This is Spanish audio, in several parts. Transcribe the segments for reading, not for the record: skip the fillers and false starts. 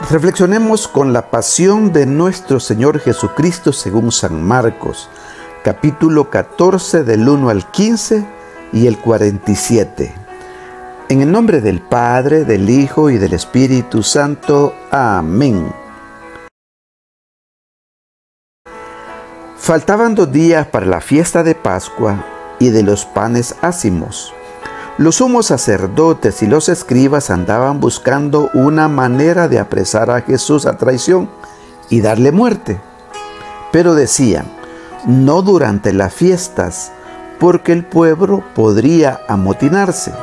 Reflexionemos con la pasión de nuestro Señor Jesucristo según San Marcos, capítulo 14 del 1 al 15 y el 47. En el nombre del Padre, del Hijo y del Espíritu Santo. Amén. Faltaban 2 días para la fiesta de Pascua y de los panes ácimos. Los sumos sacerdotes y los escribas andaban buscando una manera de apresar a Jesús a traición y darle muerte. Pero decían, no durante las fiestas, porque el pueblo podría amotinarse.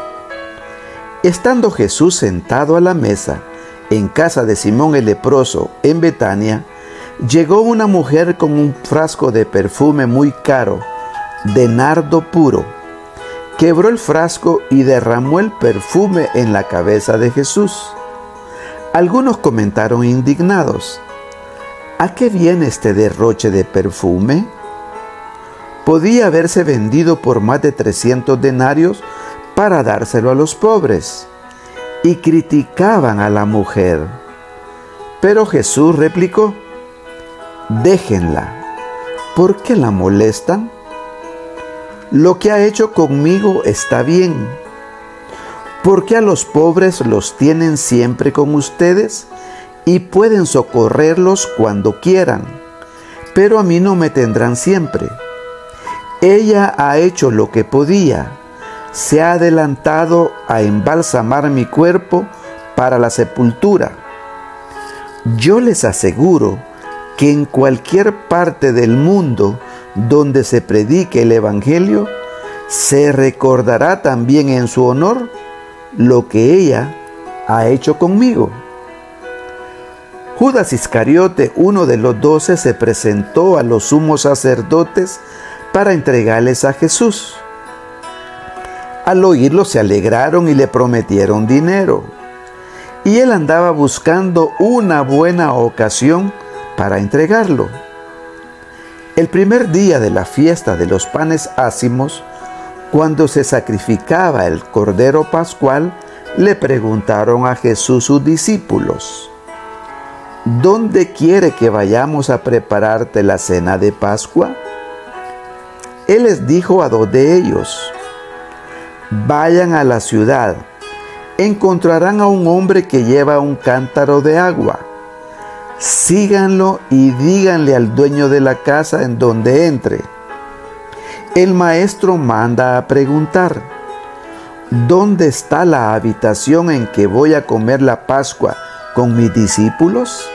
Estando Jesús sentado a la mesa en casa de Simón el leproso en Betania, llegó una mujer con un frasco de perfume muy caro, de nardo puro. Quebró el frasco y derramó el perfume en la cabeza de Jesús. Algunos comentaron indignados, ¿a qué viene este derroche de perfume? Podía haberse vendido por más de 300 denarios para dárselo a los pobres. Y criticaban a la mujer. Pero Jesús replicó, déjenla, ¿por qué la molestan? Lo que ha hecho conmigo está bien. ¿Por qué a los pobres los tienen siempre con ustedes y pueden socorrerlos cuando quieran? Pero a mí no me tendrán siempre. Ella ha hecho lo que podía. Se ha adelantado a embalsamar mi cuerpo para la sepultura. Yo les aseguro que en cualquier parte del mundo donde se predique el Evangelio, se recordará también en su honor lo que ella ha hecho conmigo. Judas Iscariote, uno de los 12, se presentó a los sumos sacerdotes para entregarles a Jesús. Al oírlo se alegraron y le prometieron dinero. Y él andaba buscando una buena ocasión para entregarlo. El primer día de la fiesta de los panes ácimos, cuando se sacrificaba el cordero pascual, le preguntaron a Jesús sus discípulos, ¿dónde quiere que vayamos a prepararte la cena de Pascua? Él les dijo a 2 de ellos, vayan a la ciudad, encontrarán a un hombre que lleva un cántaro de agua. Síganlo y díganle al dueño de la casa en donde entre. El maestro manda a preguntar, ¿dónde está la habitación en que voy a comer la Pascua con mis discípulos?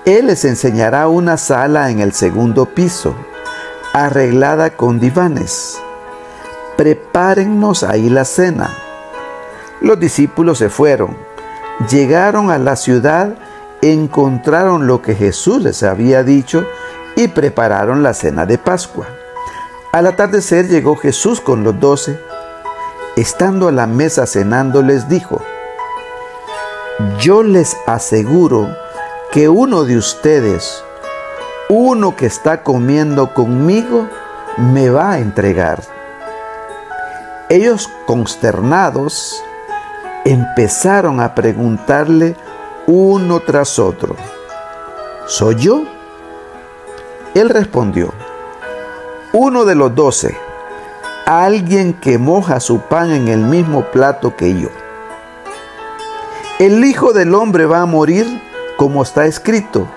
Él les enseñará una sala en el 2º piso, arreglada con divanes. Prepárennos ahí la cena. Los discípulos se fueron, llegaron a la ciudad, encontraron lo que Jesús les había dicho y prepararon la cena de Pascua. Al atardecer llegó Jesús con los 12. Estando a la mesa cenando, les dijo, yo les aseguro que uno de ustedes, uno que está comiendo conmigo, me va a entregar. Ellos, consternados, empezaron a preguntarle uno tras otro, ¿soy yo? Él respondió, uno de los 12, alguien que moja su pan en el mismo plato que yo. El Hijo del Hombre va a morir como está escrito,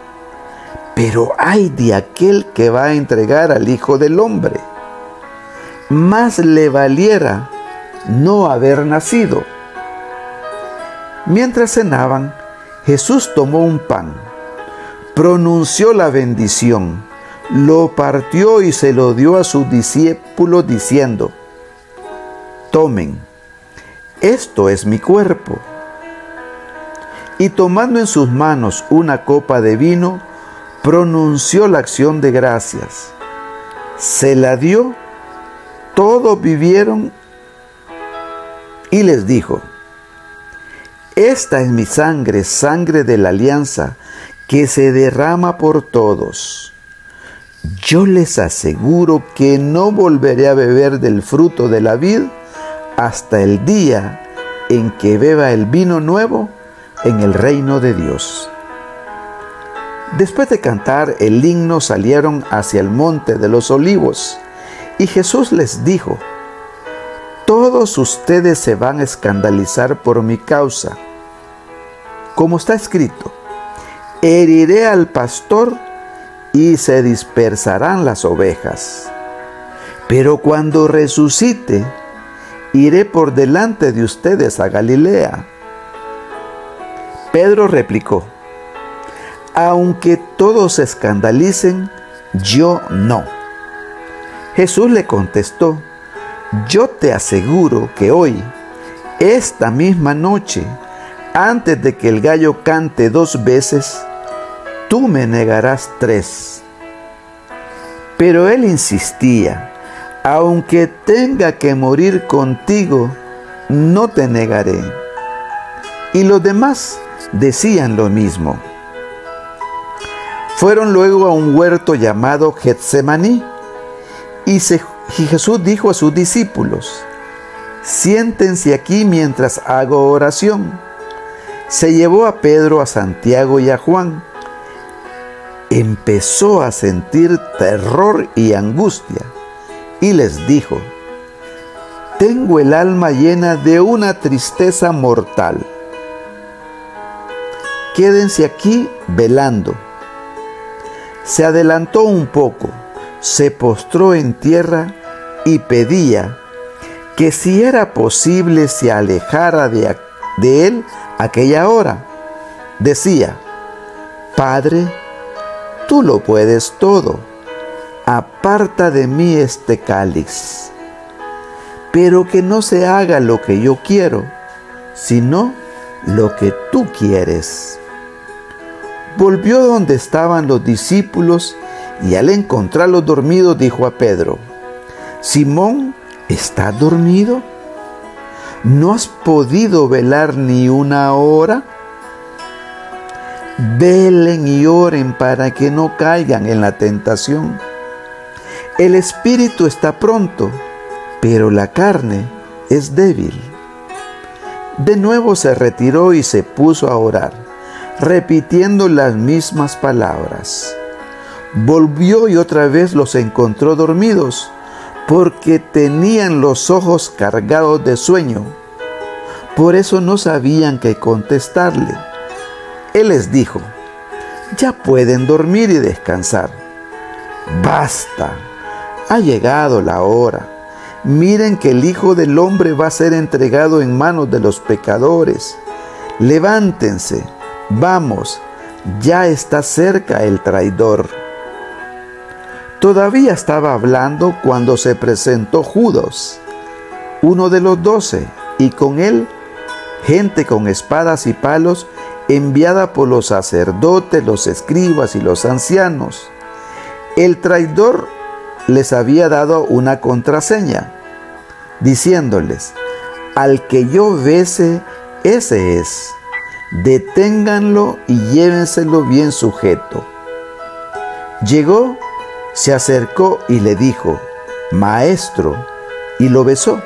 pero ay de aquel que va a entregar al Hijo del Hombre. Más le valiera no haber nacido. Mientras cenaban, Jesús tomó un pan, pronunció la bendición, lo partió y se lo dio a sus discípulos diciendo, tomen, esto es mi cuerpo. Y tomando en sus manos una copa de vino, pronunció la acción de gracias. Se la dio, todos bebieron y les dijo, esta es mi sangre, sangre de la alianza, que se derrama por todos. Yo les aseguro que no volveré a beber del fruto de la vid hasta el día en que beba el vino nuevo en el reino de Dios. Después de cantar el himno salieron hacia el monte de los olivos y Jesús les dijo: todos ustedes se van a escandalizar por mi causa. Como está escrito: heriré al pastor y se dispersarán las ovejas. Pero cuando resucite, iré por delante de ustedes a Galilea. Pedro replicó: aunque todos se escandalicen, yo no. Jesús le contestó: yo te aseguro que hoy, esta misma noche, antes de que el gallo cante 2 veces, tú me negarás 3. Pero él insistía: aunque tenga que morir contigo, no te negaré. Y los demás decían lo mismo. Fueron luego a un huerto llamado Getsemaní, y Jesús dijo a sus discípulos: siéntense aquí mientras hago oración. Se llevó a Pedro, a Santiago y a Juan. Empezó a sentir terror y angustia, y les dijo: tengo el alma llena de una tristeza mortal. Quédense aquí velando. Se adelantó un poco, se postró en tierra y pedía que si era posible se alejara de él aquella hora. Decía: Padre, tú lo puedes todo, aparta de mí este cáliz, pero que no se haga lo que yo quiero, sino lo que tú quieres. Volvió donde estaban los discípulos y al encontrarlos dormidos dijo a Pedro: Simón, ¿estás dormido? ¿No has podido velar ni una hora? Velen y oren para que no caigan en la tentación. El espíritu está pronto, pero la carne es débil. De nuevo se retiró y se puso a orar, repitiendo las mismas palabras. Volvió y otra vez los encontró dormidos, porque tenían los ojos cargados de sueño. Por eso no sabían qué contestarle. Él les dijo: ya pueden dormir y descansar. Basta, ha llegado la hora. Miren que el Hijo del Hombre va a ser entregado en manos de los pecadores. Levántense, vamos, ya está cerca el traidor. Todavía estaba hablando cuando se presentó Judas, uno de los 12, y con él gente con espadas y palos, enviada por los sacerdotes, los escribas y los ancianos. El traidor les había dado una contraseña, diciéndoles: al que yo bese, ese es. Deténganlo y llévenselo bien sujeto. Llegó, se acercó y le dijo: Maestro, y lo besó.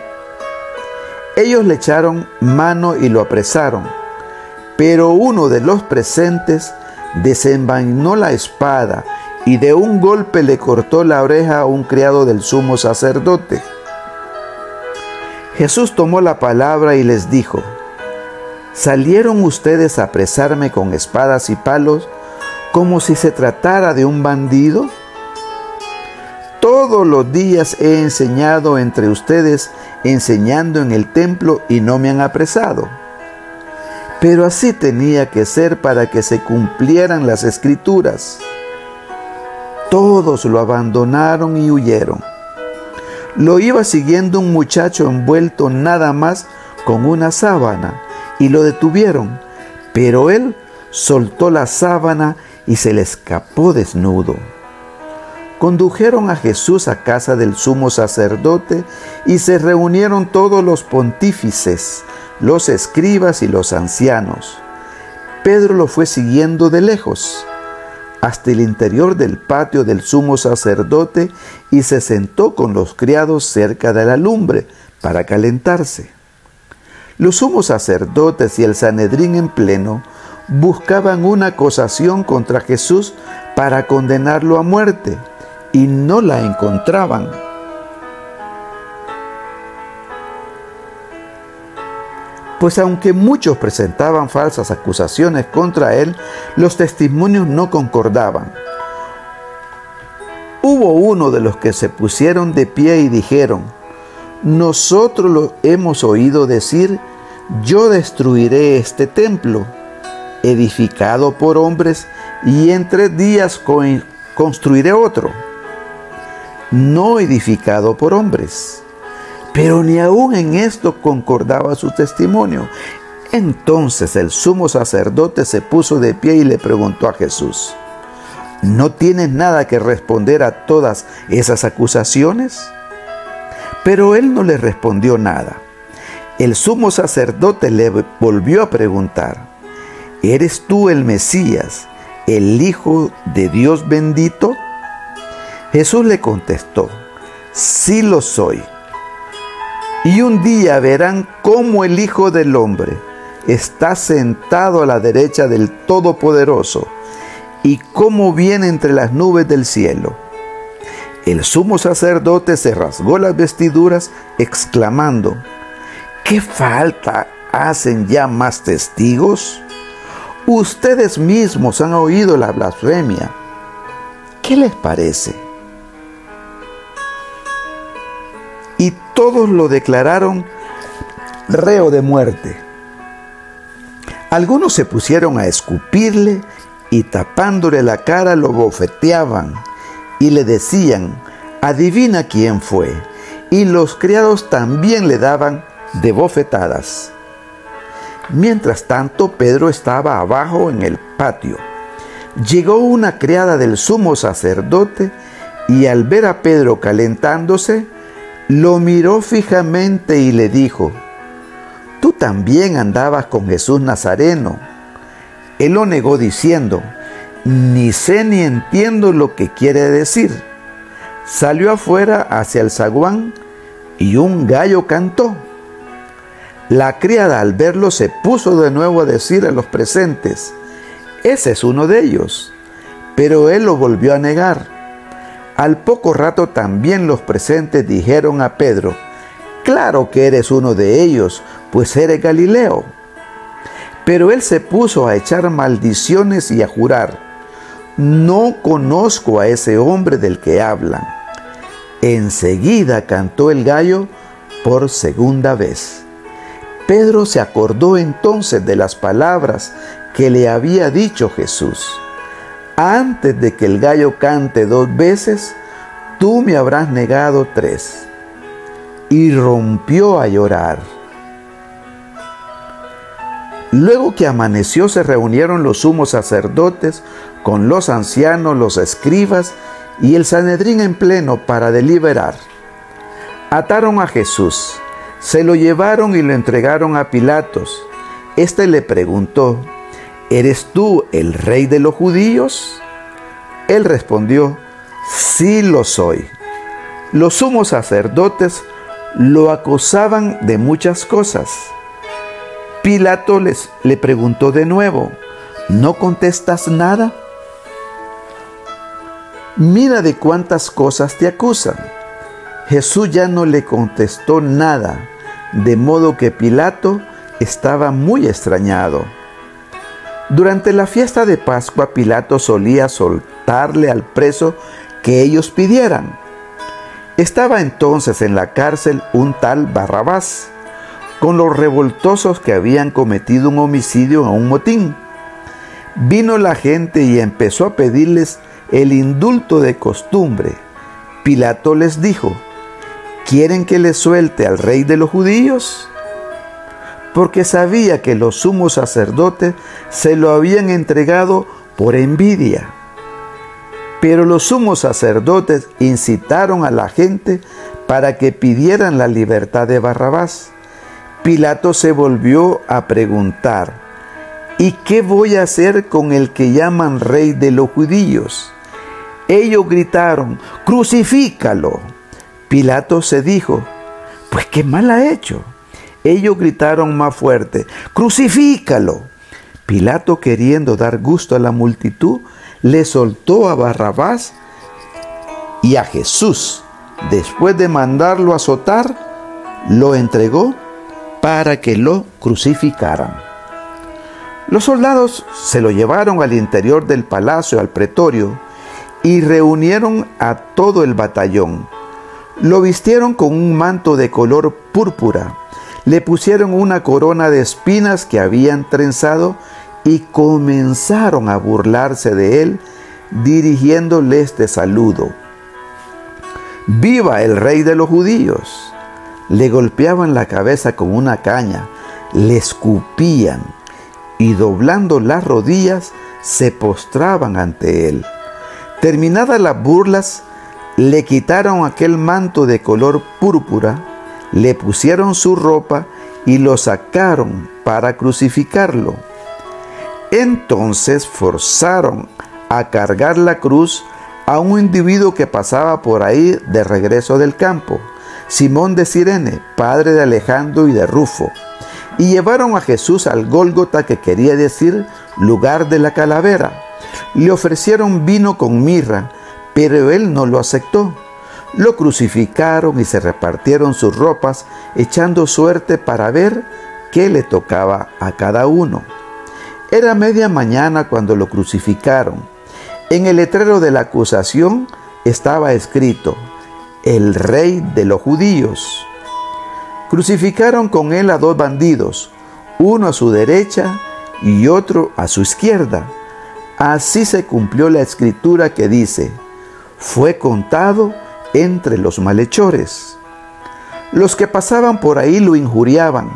Ellos le echaron mano y lo apresaron, pero uno de los presentes desenvainó la espada y de un golpe le cortó la oreja a un criado del sumo sacerdote. Jesús tomó la palabra y les dijo: ¿salieron ustedes a apresarme con espadas y palos como si se tratara de un bandido? Todos los días he enseñado entre ustedes, enseñando en el templo, y no me han apresado. Pero así tenía que ser para que se cumplieran las Escrituras. Todos lo abandonaron y huyeron. Lo iba siguiendo un muchacho envuelto nada más con una sábana, y lo detuvieron, pero él soltó la sábana y se le escapó desnudo. Condujeron a Jesús a casa del sumo sacerdote y se reunieron todos los pontífices, los escribas y los ancianos. Pedro lo fue siguiendo de lejos hasta el interior del patio del sumo sacerdote y se sentó con los criados cerca de la lumbre para calentarse. Los sumos sacerdotes y el Sanedrín en pleno buscaban una acusación contra Jesús para condenarlo a muerte y no la encontraban. Pues aunque muchos presentaban falsas acusaciones contra él, los testimonios no concordaban. Hubo uno de los que se pusieron de pie y dijeron: nosotros lo hemos oído decir, yo destruiré este templo, edificado por hombres, y en 3 días construiré otro, no edificado por hombres. Pero ni aún en esto concordaba su testimonio. Entonces el sumo sacerdote se puso de pie y le preguntó a Jesús: ¿no tienes nada que responder a todas esas acusaciones? Pero él no le respondió nada. El sumo sacerdote le volvió a preguntar: ¿eres tú el Mesías, el Hijo de Dios bendito? Jesús le contestó: sí lo soy. Y un día verán cómo el Hijo del Hombre está sentado a la derecha del Todopoderoso y cómo viene entre las nubes del cielo. El sumo sacerdote se rasgó las vestiduras, exclamando: ¿qué falta hacen ya más testigos? Ustedes mismos han oído la blasfemia. ¿Qué les parece? Y todos lo declararon reo de muerte. Algunos se pusieron a escupirle y tapándole la cara lo bofeteaban y le decían: adivina quién fue. Y los criados también le daban de bofetadas. Mientras tanto, Pedro estaba abajo en el patio. Llegó una criada del sumo sacerdote y al ver a Pedro calentándose, lo miró fijamente y le dijo: tú también andabas con Jesús Nazareno. Él lo negó diciendo: ni sé ni entiendo lo que quiere decir. Salió afuera hacia el zaguán y un gallo cantó. La criada al verlo se puso de nuevo a decir a los presentes: ese es uno de ellos. Pero él lo volvió a negar. Al poco rato también los presentes dijeron a Pedro: claro que eres uno de ellos, pues eres Galileo. Pero él se puso a echar maldiciones y a jurar: no conozco a ese hombre del que hablan. Enseguida cantó el gallo por segunda vez. Pedro se acordó entonces de las palabras que le había dicho Jesús: antes de que el gallo cante 2 veces, tú me habrás negado 3. Y rompió a llorar. Luego que amaneció, se reunieron los sumos sacerdotes con los ancianos, los escribas y el Sanedrín en pleno para deliberar. Ataron a Jesús, se lo llevaron y lo entregaron a Pilatos. Este le preguntó: ¿eres tú el rey de los judíos? Él respondió: sí lo soy. Los sumos sacerdotes lo acusaban de muchas cosas. Pilato le preguntó de nuevo: ¿no contestas nada? Mira de cuántas cosas te acusan. Jesús ya no le contestó nada, de modo que Pilato estaba muy extrañado. Durante la fiesta de Pascua, Pilato solía soltarle al preso que ellos pidieran. Estaba entonces en la cárcel un tal Barrabás, con los revoltosos que habían cometido un homicidio en un motín. Vino la gente y empezó a pedirles el indulto de costumbre. Pilato les dijo: ¿quieren que les suelte al rey de los judíos? Porque sabía que los sumos sacerdotes se lo habían entregado por envidia. Pero los sumos sacerdotes incitaron a la gente para que pidieran la libertad de Barrabás. Pilato se volvió a preguntar: ¿y qué voy a hacer con el que llaman rey de los judíos? Ellos gritaron: ¡crucifícalo! Pilato se dijo: pues qué mal ha hecho. Ellos gritaron más fuerte: ¡Crucifícalo! Pilato, queriendo dar gusto a la multitud, le soltó a Barrabás, y a Jesús, después de mandarlo azotar, lo entregó para que lo crucificaran. Los soldados se lo llevaron al interior del palacio, al pretorio, y reunieron a todo el batallón. Lo vistieron con un manto de color púrpura, le pusieron una corona de espinas que habían trenzado y comenzaron a burlarse de él, dirigiéndole este saludo: ¡Viva el rey de los judíos! Le golpeaban la cabeza con una caña, le escupían y, doblando las rodillas, se postraban ante él. Terminadas las burlas, le quitaron aquel manto de color púrpura, le pusieron su ropa y lo sacaron para crucificarlo. Entonces forzaron a cargar la cruz a un individuo que pasaba por ahí de regreso del campo, Simón de Cirene, padre de Alejandro y de Rufo, y llevaron a Jesús al Gólgota, que quería decir lugar de la calavera. Le ofrecieron vino con mirra, pero él no lo aceptó. Lo crucificaron y se repartieron sus ropas, echando suerte para ver qué le tocaba a cada uno. Era media mañana cuando lo crucificaron. En el letrero de la acusación estaba escrito: el rey de los judíos. Crucificaron con él a dos bandidos, uno a su derecha y otro a su izquierda. Así se cumplió la escritura que dice: fue contado entre los malhechores. Los que pasaban por ahí lo injuriaban,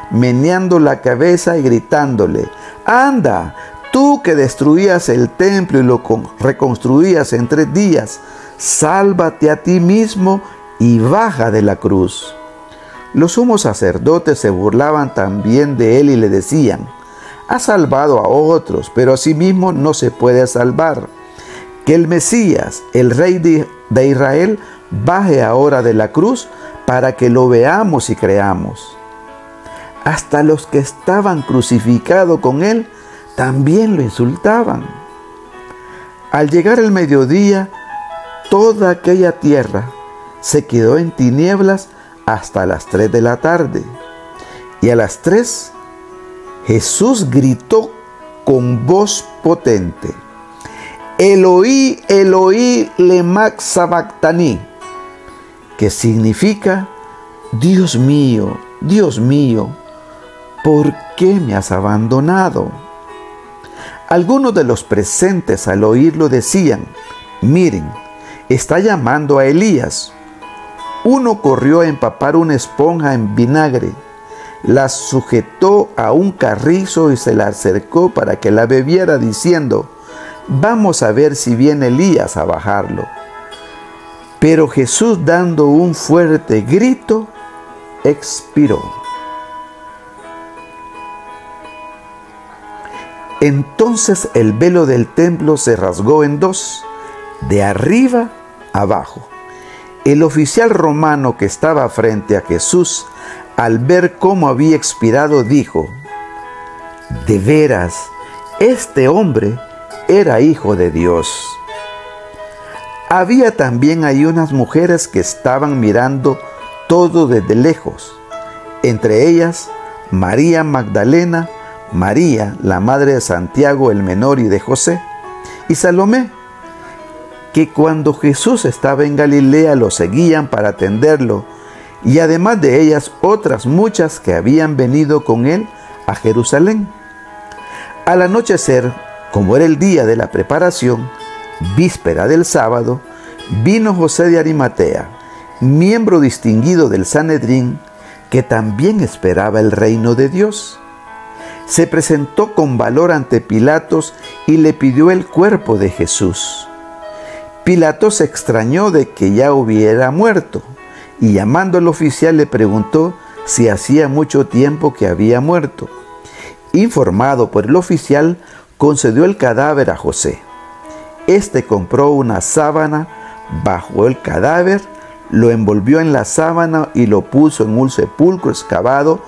meneando la cabeza y gritándole: ¡Anda, tú que destruías el templo y lo reconstruías en 3 días! ¡Sálvate a ti mismo y baja de la cruz! Los sumos sacerdotes se burlaban también de él y le decían: ha salvado a otros, pero a sí mismo no se puede salvar. Que el Mesías, el Rey de Israel, baje ahora de la cruz para que lo veamos y creamos. Hasta los que estaban crucificados con él también lo insultaban. Al llegar el mediodía, toda aquella tierra se quedó en tinieblas hasta las 3 de la tarde. Y a las 3, Jesús gritó con voz potente: Eloí, Eloí, lema sabactani, que significa: Dios mío, ¿por qué me has abandonado? Algunos de los presentes al oírlo decían: miren, está llamando a Elías. Uno corrió a empapar una esponja en vinagre, la sujetó a un carrizo y se la acercó para que la bebiera, diciendo: vamos a ver si viene Elías a bajarlo. Pero Jesús, dando un fuerte grito, expiró. Entonces el velo del templo se rasgó en 2, de arriba abajo. El oficial romano que estaba frente a Jesús, al ver cómo había expirado, dijo: de veras, este hombre era hijo de Dios. Había también ahí unas mujeres que estaban mirando todo desde lejos, entre ellas María Magdalena, María, la madre de Santiago el menor y de José, y Salomé, que cuando Jesús estaba en Galilea lo seguían para atenderlo, y además de ellas otras muchas que habían venido con él a Jerusalén. Al anochecer, como era el día de la preparación, víspera del sábado, vino José de Arimatea, miembro distinguido del Sanedrín, que también esperaba el reino de Dios. Se presentó con valor ante Pilatos y le pidió el cuerpo de Jesús. Pilato se extrañó de que ya hubiera muerto, y llamando al oficial le preguntó si hacía mucho tiempo que había muerto. Informado por el oficial, concedió el cadáver a José. Este compró una sábana, bajó el cadáver, lo envolvió en la sábana y lo puso en un sepulcro excavado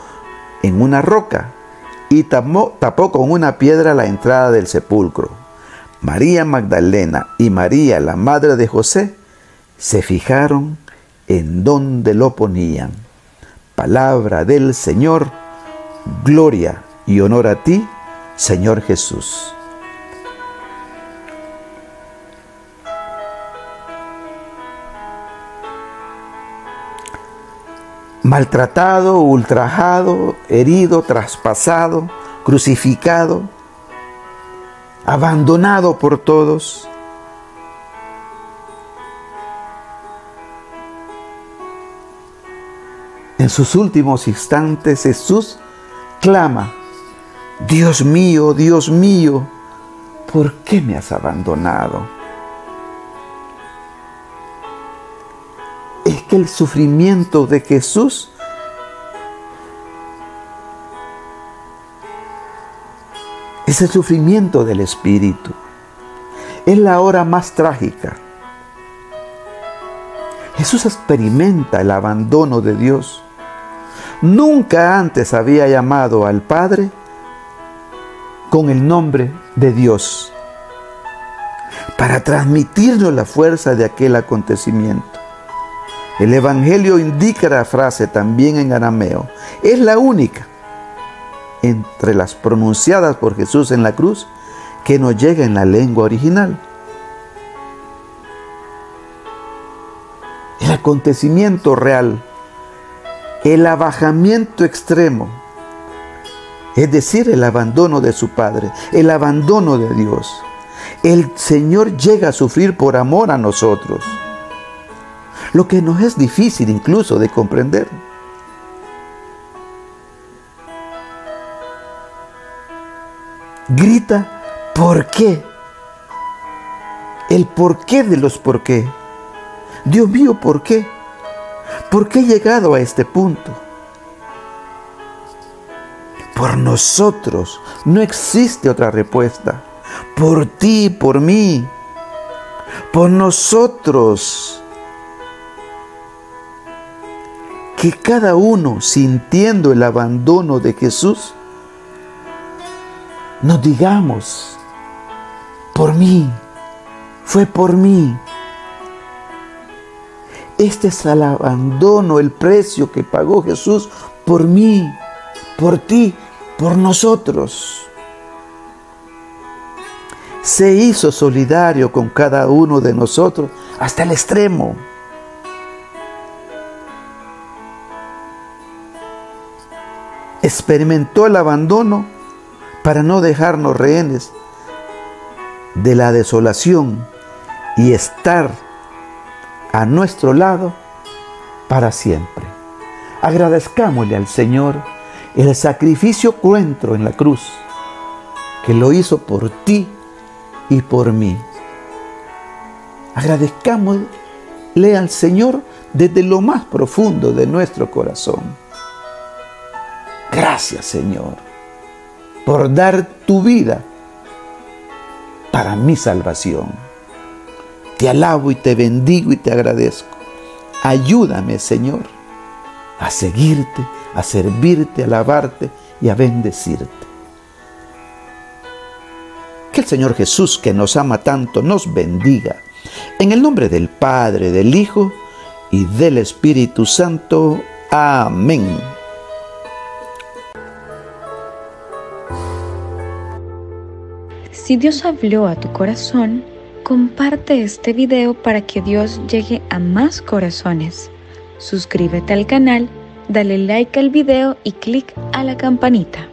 en una roca y tapó con una piedra la entrada del sepulcro. María Magdalena y María, la madre de José, se fijaron en dónde lo ponían. Palabra del Señor, gloria y honor a ti, Señor Jesús. Maltratado, ultrajado, herido, traspasado, crucificado, abandonado por todos. En sus últimos instantes Jesús clama: Dios mío, ¿por qué me has abandonado? Es que el sufrimiento de Jesús es el sufrimiento del Espíritu. Es la hora más trágica. Jesús experimenta el abandono de Dios. Nunca antes había llamado al Padre con el nombre de Dios para transmitirnos la fuerza de aquel acontecimiento. El Evangelio indica la frase también en arameo. Es la única entre las pronunciadas por Jesús en la cruz que no llega en la lengua original. El acontecimiento real, el abajamiento extremo, es decir, el abandono de su Padre, el abandono de Dios. El Señor llega a sufrir por amor a nosotros, lo que nos es difícil incluso de comprender. Grita, ¿por qué? El porqué de los por qué. Dios mío, ¿por qué? ¿Por qué he llegado a este punto? Por nosotros, no existe otra respuesta. Por ti, por mí, por nosotros. Que cada uno, sintiendo el abandono de Jesús, nos digamos: por mí, fue por mí. Este es el abandono, el precio que pagó Jesús por mí, por ti, por nosotros. Se hizo solidario con cada uno de nosotros hasta el extremo. Experimentó el abandono para no dejarnos rehenes de la desolación y estar a nuestro lado para siempre. Agradezcámosle al Señor el sacrificio cruento en la cruz, que lo hizo por ti y por mí. Agradezcámosle al Señor desde lo más profundo de nuestro corazón. Gracias, Señor, por dar tu vida para mi salvación. Te alabo y te bendigo y te agradezco. Ayúdame, Señor, a seguirte, a servirte, a alabarte y a bendecirte. Que el Señor Jesús, que nos ama tanto, nos bendiga. En el nombre del Padre, del Hijo y del Espíritu Santo. Amén. Si Dios habló a tu corazón, comparte este video para que Dios llegue a más corazones. Suscríbete al canal, dale like al video y clic a la campanita.